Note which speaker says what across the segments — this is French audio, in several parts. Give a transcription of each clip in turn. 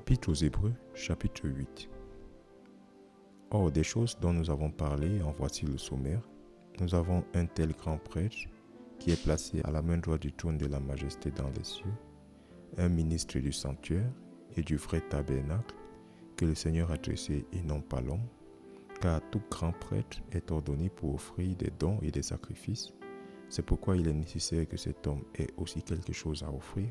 Speaker 1: Épître aux Hébreux, chapitre 8. Or, des choses dont nous avons parlé, en voici le sommaire. Nous avons un tel grand prêtre qui est placé à la main droite du trône de la majesté dans les cieux, un ministre du sanctuaire et du vrai tabernacle que le Seigneur a dressé et non pas l'homme, car tout grand prêtre est ordonné pour offrir des dons et des sacrifices. C'est pourquoi il est nécessaire que cet homme ait aussi quelque chose à offrir.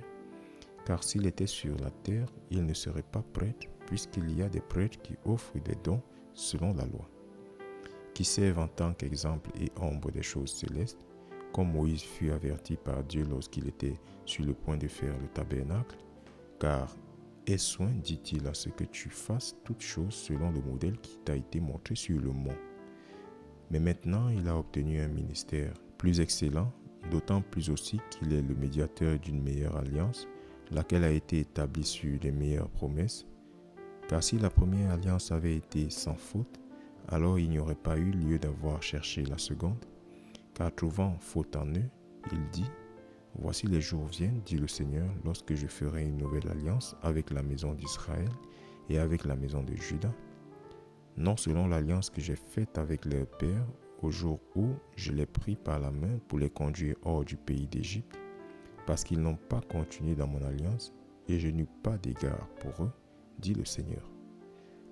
Speaker 1: Car s'il était sur la terre, il ne serait pas prêtre, puisqu'il y a des prêtres qui offrent des dons selon la loi, qui servent en tant qu'exemple et ombre des choses célestes, comme Moïse fut averti par Dieu lorsqu'il était sur le point de faire le tabernacle. Car aie soin, dit-il, à ce que tu fasses toutes choses selon le modèle qui t'a été montré sur le mont. Mais maintenant, il a obtenu un ministère plus excellent, d'autant plus aussi qu'il est le médiateur d'une meilleure alliance, laquelle a été établie sur les meilleures promesses. Car si la première alliance avait été sans faute, alors il n'y aurait pas eu lieu d'avoir cherché la seconde. Car trouvant faute en eux, il dit : « Voici les jours viennent, dit le Seigneur, lorsque je ferai une nouvelle alliance avec la maison d'Israël et avec la maison de Juda, non selon l'alliance que j'ai faite avec leurs pères au jour où je les pris par la main pour les conduire hors du pays d'Égypte, parce qu'ils n'ont pas continué dans mon alliance, et je n'eus pas d'égard pour eux, dit le Seigneur.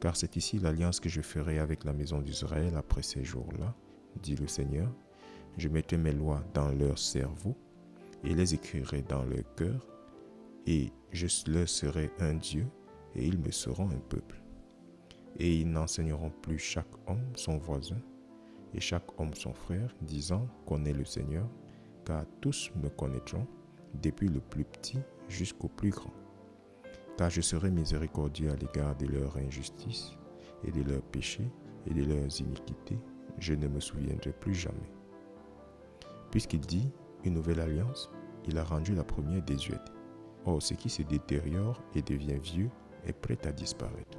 Speaker 1: Car c'est ici l'alliance que je ferai avec la maison d'Israël après ces jours-là, dit le Seigneur. Je mettrai mes lois dans leur cerveau, et les écrirai dans leur cœur, et je leur serai un Dieu, et ils me seront un peuple. Et ils n'enseigneront plus chaque homme son voisin, et chaque homme son frère, disant : Connais le Seigneur, car tous me connaîtront, depuis le plus petit jusqu'au plus grand. Car je serai miséricordieux à l'égard de leur injustice, et de leurs péchés, et de leurs iniquités, je ne me souviendrai plus jamais. Puisqu'il dit une nouvelle alliance, il a rendu la première désuète. Or, ce qui se détériore et devient vieux est prêt à disparaître.